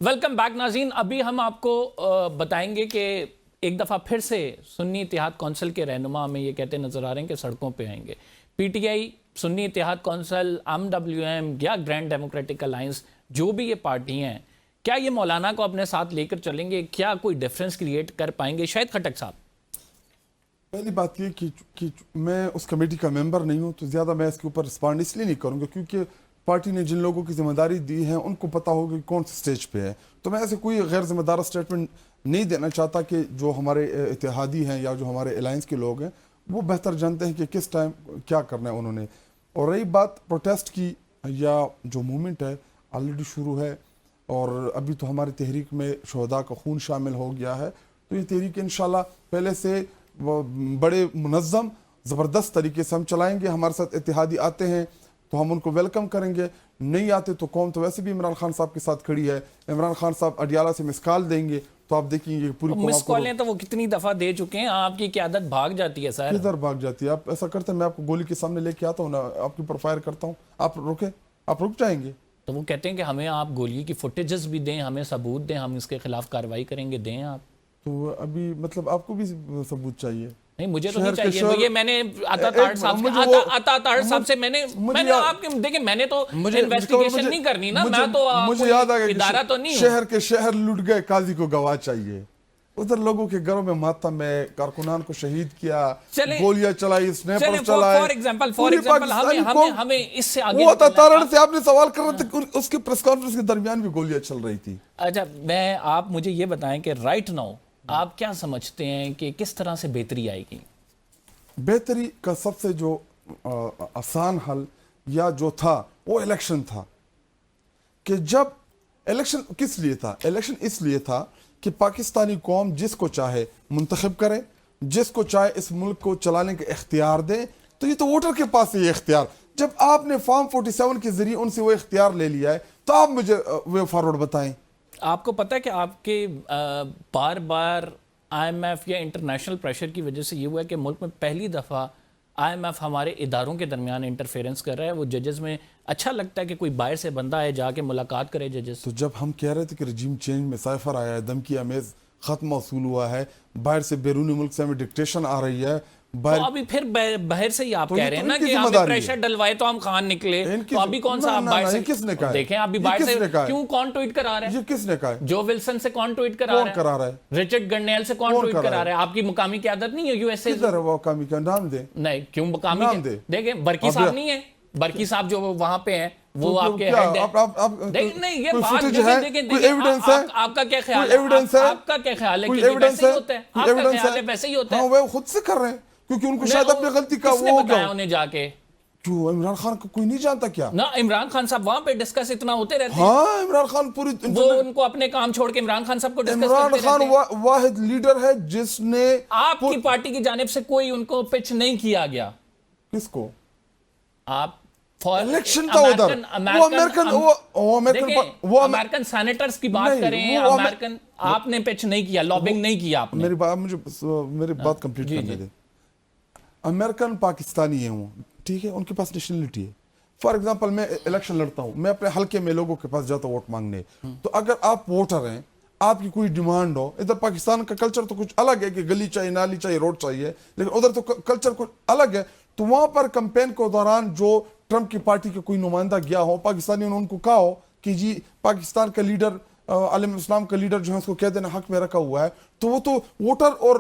Welcome back ناظرین. ابھی ہم آپ کو بتائیں گے کہ ایک دفعہ پھر سے سنی اتحاد کونسل کے رہنما ہمیں یہ کہتے نظر آ رہے ہیں کہ سڑکوں پہ آئیں گے. پی ٹی آئی، سنی اتحاد کونسل، MWM یا گرینڈ ڈیموکریٹک الائنس، جو بھی یہ پارٹی ہیں، کیا یہ مولانا کو اپنے ساتھ لے کر چلیں گے؟ کیا کوئی ڈیفرنس کریٹ کر پائیں گے؟ شاہد خٹک صاحب. پہلی بات یہ کہ میں اس کمیٹی کا ممبر نہیں ہوں، تو زیادہ میں اس کے اوپر رسپانڈ اس لیے نہیں کروں گا کیونکہ پارٹی نے جن لوگوں کی ذمہ داری دی ہے ان کو پتا ہوگا کہ کون سے سٹیج پہ ہے. تو میں ایسے کوئی غیر ذمہ دار سٹیٹمنٹ نہیں دینا چاہتا کہ جو ہمارے اتحادی ہیں یا جو ہمارے الائنس کے لوگ ہیں وہ بہتر جانتے ہیں کہ کس ٹائم کیا کرنا ہے انہوں نے. اور رہی بات پروٹیسٹ کی یا جو موومنٹ ہے آلریڈی شروع ہے، اور ابھی تو ہماری تحریک میں شہداء کا خون شامل ہو گیا ہے. تو یہ تحریک انشاءاللہ پہلے سے بڑے منظم زبردست طریقے سے ہم چلائیں گے. ہمارے ساتھ اتحادی آتے ہیں تو ہم ان کو ویلکم کریں گے، نہیں آتے تو قوم تو ویسے بھی عمران خان صاحب کے ساتھ کھڑی ہے. عمران خان صاحب اڈیالہ سے مس کال دیں گے تو آپ دیکھیں گے پوری قوم. مس کالیں تو وہ کتنی دفعہ دے چکے ہیں، آپ کی قیادت بھاگ جاتی ہے سر. کدھر بھاگ جاتی ہے؟ آپ ایسا کرتے ہیں میں آپ کو گولی کے سامنے لے کے آتا ہوں نا، آپ کے اوپر فائر کرتا ہوں، آپ رکیں، آپ رک جائیں گے. تو وہ کہتے ہیں کہ ہمیں آپ گولی کی فوٹیجز بھی دیں، ہمیں ثبوت دیں، ہم اس کے خلاف کارروائی کریں گے. دیں آپ. تو ابھی مطلب آپ کو بھی ثبوت چاہیے. نہیں مجھے تو نہیں چاہیے. یہ میں نے عطا طاہر صاحب سے میں نے آپ کے دیکھیں میں نے تو انویسٹیگیشن نہیں کرنی نا، میں تو مجھے یاد آ ادارہ تو نہیں ہوں. شہر کے شہر لٹ گئے، قاضی کو گواہ چاہیے. ادھر لوگوں کے گھروں میں ماتم ہے، کارکنان کو شہید کیا، گولیاں چلائی، سنیپر چلائے. فار ایگزامپل ہمیں اس سے آگے وہ عطا طاہر سے آپ نے سوال کر رہے تھے، اس کی پریس کانفرنس کے درمیان بھی گولیاں چل رہی تھی. اچھا آپ مجھے یہ بتائیں کہ رائٹ ناؤ آپ کیا سمجھتے ہیں کہ کس طرح سے بہتری آئے گی؟ بہتری کا سب سے جو آسان حل یا جو تھا وہ الیکشن تھا. کہ جب الیکشن کس لیے تھا؟ الیکشن اس لیے تھا کہ پاکستانی قوم جس کو چاہے منتخب کرے، جس کو چاہے اس ملک کو چلانے کا اختیار دے. تو یہ تو ووٹر کے پاس ہے یہ اختیار. جب آپ نے فارم 47 کے ذریعے ان سے وہ اختیار لے لیا ہے تو آپ مجھے وے فارورڈ بتائیں. آپ کو پتہ ہے کہ آپ کے بار بار IMF یا انٹرنیشنل پریشر کی وجہ سے یہ ہوا ہے کہ ملک میں پہلی دفعہ IMF ہمارے اداروں کے درمیان انٹرفیرنس کر رہا ہے. وہ ججز میں اچھا لگتا ہے کہ کوئی باہر سے بندہ ہے جا کے ملاقات کرے ججز. تو جب ہم کہہ رہے تھے کہ رجیم چینج میں سائفر آیا ہے، دھمکی امیز خط موصول ہوا ہے، باہر سے بیرونی ملک سے ہمیں ڈکٹیشن آ رہی ہے، تو ابھی پھر باہر سے ہی آپ کہہ رہے ہیں نا کہ ہمیں پریشر ڈلوائے تو ہم خان نکلے. تو ابھی کون سا آپ باہر سے کس نے کہا؟ دیکھیں ابھی باہر سے کیوں کون ٹویٹ کرا رہا ہے؟ یہ کس نے کہا ہے؟ جو ولسن سے کون ٹویٹ کرا رہا ہے؟ رچرڈ گرنیل سے کون ٹویٹ کرا رہا ہے؟ آپ کی مقامی قیادت نہیں ہے USA؟ کدھر ہے وہ مقامی کا نام دیں؟ نہیں کیوں مقامی؟ دیکھیں برکی صاحب نہیں ہے، برکی صاحب جو وہاں پہ ہیں وہ آپ کے ہیڈ ہیں. نہیں یہ بات دیکھیں آپ کا کیا خیال ہے؟ آپ کا کیا خیال ہے کہ ویسے ہی ہوتا ہے؟ آپ کا خیال ہے ویسے ہی ہوتا ہے؟ ہاں وہ خود سے کر رہے ہیں کیونکہ ان کو شاید اپنی غلطی کا وہ ہو گیا. انہیں جا کے کیوں عمران خان کو کوئی نہیں جانتا کیا؟ نہ عمران خان صاحب وہاں پہ ڈسکس اتنا ہوتے رہتے ہیں. ہاں عمران خان پوری وہ ان کو اپنے کام چھوڑ کے عمران خان صاحب کو ڈسکس عمران خان واحد لیڈر ہے جس نے آپ کی پارٹی کی جانب سے کوئی ان کو پچ نہیں کیا گیا. کس کو؟ آپ الیکشن تھا ادھر، وہ امریکن سینیٹرز کی بات کریں، امریکن آپ نے پچ نہیں کیا، لابنگ نہیں کیا آپ نے. میری بات مجھے میری بات کمپلیٹ کرنے دیں. امریکن پاکستانی ہیں وہ، ٹھیک ہے، ان کے پاس نیشنلٹی ہے. فار ایگزامپل میں الیکشن لڑتا ہوں، میں اپنے حلقے میں لوگوں کے پاس جاتا ہوں ووٹ مانگنے. تو اگر آپ ووٹر ہیں، آپ کی کوئی ڈیمانڈ ہو، ادھر پاکستان کا کلچر تو کچھ الگ ہے کہ گلی چاہیے، نالی چاہیے، روڈ چاہیے، لیکن ادھر تو کلچر کچھ الگ ہے. تو وہاں پر کمپین کے دوران جو ٹرمپ کی پارٹی کے کوئی نمائندہ گیا ہو، پاکستانیوں نے ان کو کہا ہو کہ جی پاکستان کا لیڈر، عالم اسلام کا لیڈر جو ہے اس کو کہہ دینا حق میں رکھا ہوا ہے، تو وہ تو ووٹر اور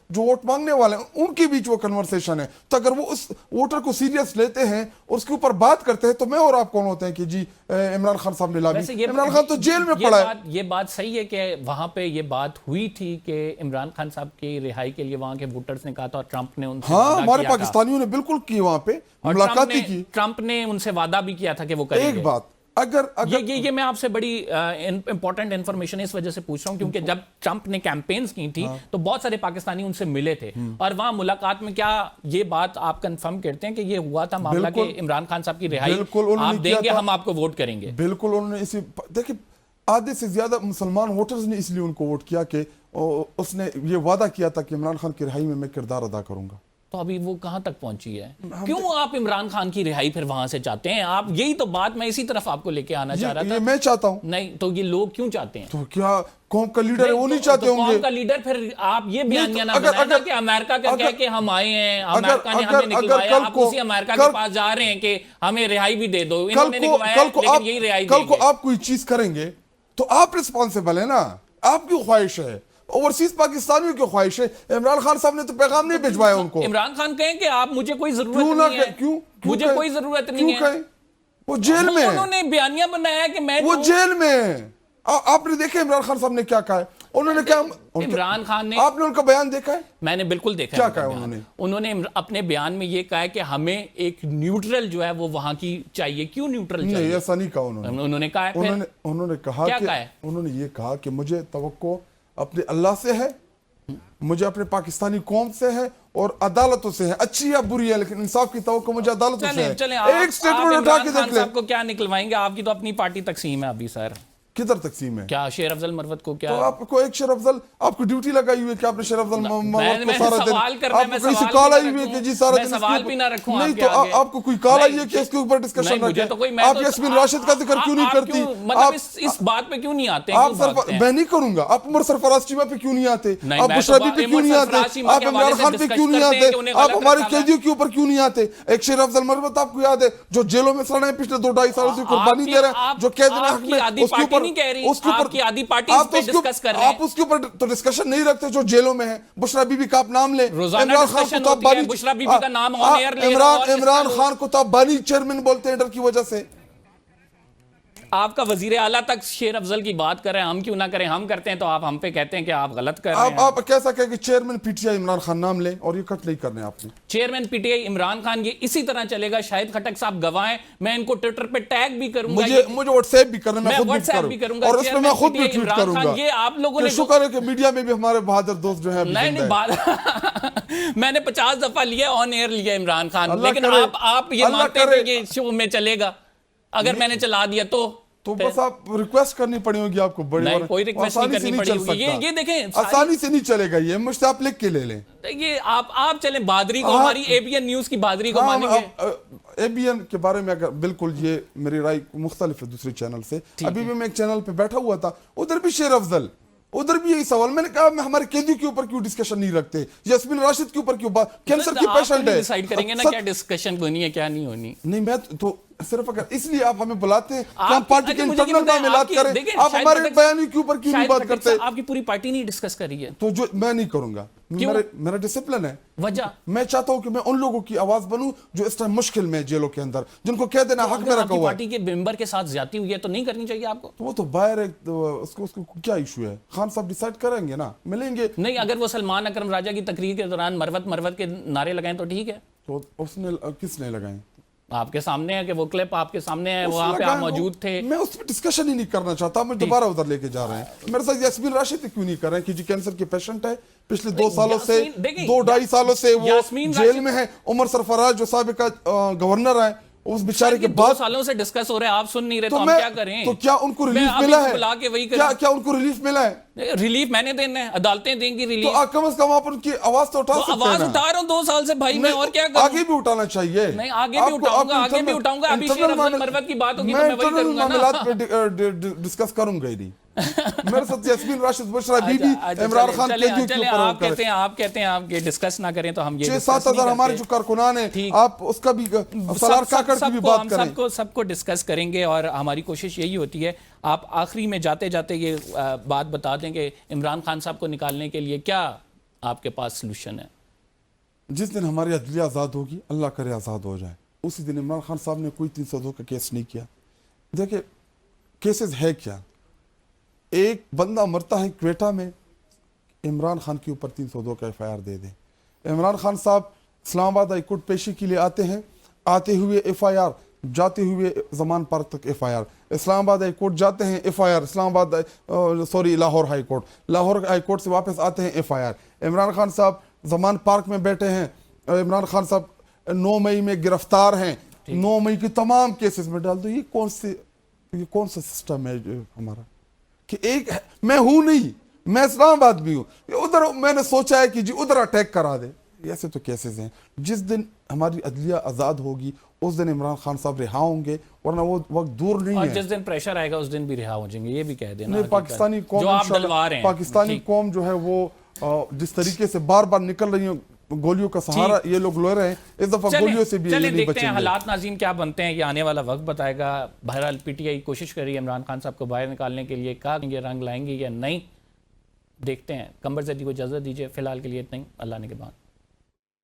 جو ووٹ مانگنے والے ہیں ان کے بیچ وہ کنورسیشن ہے. تو اگر وہ اس ووٹر کو سیریس لیتے ہیں اور اس کے اوپر بات کرتے ہیں تو میں اور آپ کون ہوتے ہیں کہ جی عمران خان صاحب نے لابی؟ عمران خان تو جیل میں پڑا ہے. یہ بات صحیح ہے کہ وہاں پہ یہ بات ہوئی تھی کہ عمران خان صاحب کی رہائی کے لیے وہاں کے ووٹرز نے کہا تھا، اور ٹرمپ نے ان سے ہاں ہمارے پاکستانیوں نے بالکل کی، وہاں پہ ملاقات کی. ٹرمپ نے ان سے وعدہ بھی کیا تھا کہ وہ کریں گے. ایک بات یہ میں آپ سے بڑی امپورٹنٹ انفارمیشن اس وجہ سے پوچھ رہا ہوں کیونکہ جب ٹرمپ نے کیمپینز کی تھی تو بہت سارے پاکستانی ان سے ملے تھے، اور وہاں ملاقات میں کیا یہ بات آپ کنفرم کرتے ہیں کہ یہ ہوا تھا معاملہ کہ عمران خان صاحب کی رہائی آپ دیں گے، ہم آپ کو ووٹ کریں گے؟ بالکل انہوں نے اسی دیکھیں آدھے سے زیادہ مسلمان ووٹرز نے اس لیے ان کو ووٹ کیا کہ اس نے یہ وعدہ کیا تھا کہ عمران خان کی رہائی میں کردار ادا کروں گا. تو ابھی وہ کہاں تک پہنچی ہے؟ کیوں آپ عمران خان کی رہائی پھر وہاں سے چاہتے ہیں؟ آپ یہی تو بات میں اسی طرف آپ کو لے کے آنا چاہ رہا تھا. یہ میں چاہتا ہوں. نہیں تو یہ لوگ کیوں چاہتے ہیں؟ تو کیا قوم کا لیڈر ہے وہ نہیں چاہتے ہوں گے؟ قوم کا لیڈر پھر آپ یہ بیانیہ نہ بنائیں نا کہ امریکہ کا کہہ کے ہم آئے ہیں, امریکہ نے ہمیں نکلوایا, آپ اسی امریکہ کے پاس جا رہے ہیں کہ ہمیں رہائی بھی دے دو, انہوں نے نکلوایا لیکن یہی رہائی دیں گے. کل کو آپ کوئی چیز کریں گے تو آپ رسپانسیبل ہیں نا, آپ کی خواہش ہے, اوورسیز پاکستانیوں کی خواہش ہے. عمران خان صاحب نے تو پیغام نہیں بھجوایا ان کو. عمران خان کہیں کہ آپ مجھے کوئی ضرورت نہیں ہے, مجھے کوئی ضرورت نہیں ہے. وہ جیل میں, انہوں نے بیانیہ بنایا کہ میں وہ جیل میں. آپ نے دیکھا عمران خان صاحب نے کیا کہا ہے؟ انہوں نے کیا, عمران خان نے, آپ نے ان کا بیان دیکھا ہے؟ میں نے بالکل دیکھا. کیا کہا انہوں نے اپنے بیان میں یہ کہا ہے کہ ہمیں ایک نیوٹرل جو ہے وہ وہاں کی چاہیے. کیوں نیوٹرل چاہیے؟ نہیں ایسا نہیں کہا انہوں نے کہا ہے. انہوں نے کہا کہ انہوں نے یہ کہا کہ مجھے توقع اپنے اللہ سے ہے, مجھے اپنے پاکستانی قوم سے ہے اور عدالتوں سے ہے. اچھی یا بری ہے لیکن انصاف کی توقع مجھے عدالتوں سے ہے. ایک سٹیٹمنٹ اٹھا کے دیکھ لیں. آپ کو کیا نکلوائیں گے؟ آپ کی تو اپنی پارٹی تقسیم ہے ابھی سر. کدھر تقسیم ہے؟ کیا شیر افضل مروت کو کیا تو آپ کو ایک شیر افضل, آپ کو ڈیوٹی لگائی ہوئی ہے کہ آپ نے شیر افضل مروت کو سارا دن, آپ کو کہیں سے کال آئی ہوئی ہے کہ جی سارا دن سوال بھی نہ رکھوں. نہیں تو آپ کو کوئی کال آئی ہے کہ اس کے اوپر ڈسکشن رکھیں. آپ یاسمین راشد کا ذکر کیوں نہیں کرتی؟ مطلب اس بات پہ کیوں نہیں آتے؟ میں نہیں کروں گا. آپ عمر سرفراز چیمہ پہ کیوں نہیں آتے؟ آپ بشرا بی پہ کیوں نہیں آتے؟ آپ عمران خان پہ کیوں نہیں آتے؟ آپ ہمارے قیدیوں کے اوپر کیوں نہیں آتے؟ ایک شیر افضل مروت آپ کو یاد ہے جو جیلوں میں سڑے ہیں پچھلے 2-2.5 سالوں سے قربانی دے رہے ہیں, جو قید حق میں, اس کے اوپر آپ کی آدھی پارٹی اس پہ ڈسکس کر رہے ہیں. آپ اس کے اوپر تو ڈسکشن نہیں رکھتے جو جیلوں میں ہیں. بشرا بی بی کا آپ نام لیں. روزانہ ڈسکشن ہوتی ہے. بشرا بی بی کا نام آن ایئر لے رہا ہوں. عمران خان کو تو آپ بانی چیئرمین بولتے ہیں ڈر کی وجہ سے. آپ کا وزیر اعلیٰ تک شیر افضل کی بات کر رہے ہیں, ہم کیوں نہ کریں؟ ہم کرتے ہیں تو آپ ہم پہ کہتے ہیں کہ آپ غلط کر رہے ہیں. آپ کیسا کہیں کہ chairman P T I Imran Khan نام لیں اور یہ کٹ نہیں کرنے آپ نے. Chairman P T I Imran Khan, یہ اسی طرح چلے گا. شاہد خٹک صاحب گواہ ہیں, میں ان کو ٹویٹر پہ ٹیگ بھی کروں گا, مجھے واٹس ایپ بھی کرنا, میں خود بھی کروں گا اور اس پہ میں خود بھی ٹویٹ کروں گا. یہ آپ لوگوں نے شکر ہے کہ میڈیا میں بھی ہمارے بہادر دوست جو ہیں. نہیں میں نے 50 دفعہ لیا آن ایئر لیا عمران خان, لیکن آپ یہ مانتے ہیں کہ شو میں چلے گا. اگر میں نے چلا دیا تو بس آپ ریکویسٹ کرنی پڑی ہوگی آپ کو. بڑی کوئی ریکویسٹ نہیں کرنی پڑی ہوگی. یہ دیکھیں آسانی سے نہیں چلے گا, یہ مجھ سے آپ لکھ کے لے لیں. یہ آپ چلیں بادری کو, ہماری اے بی این نیوز کی بادری کو مانیں گے. اے بی این کے بارے میں اگر بالکل یہ میری رائے مختلف ہے دوسرے چینل سے. ابھی بھی میں ایک چینل پہ بیٹھا ہوا تھا, ادھر بھی شیر افضل, ادھر بھی یہی سوال. میں نے کہا ہمارے قیدیوں کے اوپر کیوں ڈسکشن نہیں رکھتے؟ یاسمین راشد کے اوپر کیوں بات؟ کینسر کی پیشنٹ ہے. ڈیسائیڈ کریں گے نا کیا ڈسکشن ہونی ہے کیا نہیں ہونی. نہیں میں تو صرف اگر اس لیے آپ ہمیں بلاتے ہیں کہ ہم پارٹی کے انٹرنل معاملات کریں, آپ ہمارے بیانی کے اوپر کیوں نہیں بات کرتے؟ آپ کی پوری پارٹی نہیں ڈسکس کر رہی ہے تو جو میں نہیں کروں گا, میرا ڈسپلن ہے. وجہ میں چاہتا ہوں کہ میں ان لوگوں کی آواز بنوں جو اس ٹائم مشکل میں جیلوں کے اندر, جن کو کہہ دینا حق میں رکھا ہوا ہے. پارٹی کے ممبر کے ساتھ زیادتی ہوئی ہے تو نہیں کرنی چاہیے آپ کو. وہ تو باہر ہے, اس کو کیا ایشو ہے؟ خان صاحب ڈیسائیڈ کریں گے نا, ملیں گے. نہیں اگر وہ سلمان اکرم راجہ کی تقریر کے دوران مروت کے نعرے لگائیں تو ٹھیک ہے. تو اس نے کس نے لگائیں؟ آپ کے سامنے ہے کہ وہ کلپ آپ کے سامنے ہے, وہاں پہ آپ موجود تھے. میں اس پہ ڈسکشن ہی نہیں کرنا چاہتا, مجھے دوبارہ ادھر لے کے جا رہے ہیں. میرے ساتھ یاسمین راشد کیوں نہیں کر رہے ہیں کہ جی کینسر کے پیشنٹ ہے, پچھلے 2 سالوں سے 2-2.5 سالوں سے وہ جیل میں ہے. عمر سرفراز جو سابقہ گورنر ہے, اس بیچارے کے 2 سالوں سے ڈسکس ہو رہے ہیں, آپ سن نہیں رہے تو ہم کیا کریں؟ تو کیا ان کو ریلیف ملا ہے؟ کیا ان کو ریلیف ملا ہے؟ ریلیف میں نے دینا ہے, عدالتیں دیں گی ریلیف. تو کم از کم آپ ان کی آواز تو اٹھا سکتے ہیں. آواز اٹھا رہا ہوں 2 سال سے بھائی, میں اور کیا کروں؟ آگے بھی اٹھانا چاہیے. نہیں آگے بھی اٹھاؤں گا. ابھی شیر افضل مروت کی بات ہوگی تو میں وہی کروں گا نا. میں معاملات پہ ڈسکس کروں گا ہی نہیں. میرے ساتھ یاسمین راشد, بشرا بی بی, عمران خان قیدیوں کے اوپر. آپ کہتے ہیں آپ ڈسکس نہ کریں تو ہم یہ 6-7 ہزار ہمارے جو کارکنان ہیں, آپ اس کا بھی سالار کاکڑ کی بھی بات کریں. سب کو ڈسکس کریں گے اور ہماری کوشش یہی ہوتی ہے. آپ آخری میں جاتے جاتے یہ بات بتا دیں کہ عمران خان صاحب کو نکالنے کے لیے کیا آپ کے پاس سلوشن ہے؟ جس دن ہماری عدلیہ آزاد ہوگی, اللہ کرے آزاد ہو جائے, اسی دن عمران خان صاحب نے کوئی 302 کا کیس نہیں کیا. دیکھیں کیسز ہے کیا, ایک بندہ مرتا ہے کوئٹہ میں, عمران خان کے اوپر 302 کا ایف آئی آر دے دیں. عمران خان صاحب اسلام آباد ہائی کورٹ پیشی کے لیے آتے ہیں, آتے ہوئے ایف آئی آر, جاتے ہوئے زمان پارک تک ایف آئی آر. اسلام آباد ہائی کورٹ جاتے ہیں, F I R. Islamabad Lahore high court, Lahore high court سے واپس آتے ہیں, F I R. Imran Khan صاحب زمان پارک میں بیٹھے ہیں, عمران خان صاحب 9 مئی میں گرفتار ہیں, 9 مئی کی تمام کیسز میں ڈال دو. یہ کون سا سسٹم ہے ہمارا کہ ایک میں ہوں نہیں, میں اسلام آباد بھی ہوں, ادھر میں نے سوچا ہے کہ جی ادھر اٹیک کرا دے. ایسے تو کیسز ہیں. جس دن ہماری عدلیہ آزاد ہوگی اس دن عمران خان صاحب رہا ہوں گے, ورنہ وہ وقت دور نہیں اور ہے. جس دن پریشر آئے گا اس دن بھی رہا ہو جائیں گے, یہ بھی کہہ دینا. نہیں, پاکستانی قوم جو آپ انشاءاللہ- ڈلوا رہے ہیں پاکستانی قوم جو ہے وہ جس طریقے سے بار بار نکل رہی ہیں گولیوں کا سہارا یہ لوگ لے رہے ہیں, اس دفعہ گولیوں سے بھی یہ چلیں نہیں دیکھتے بچیں ہیں گے. حالات ناظرین کیا بنتے ہیں, یہ آنے والا وقت بتائے گا. بہرحال پی ٹی آئی کوشش کر رہی ہے عمران خان صاحب کو باہر نکالنے کے لیے, کہا یہ رنگ لائیں گے یا نہیں, دیکھتے ہیں. قمر زیدی کو اجازت دیجیے, فی الحال کے لیے اتنا ہی, اللہ نے کے بعد.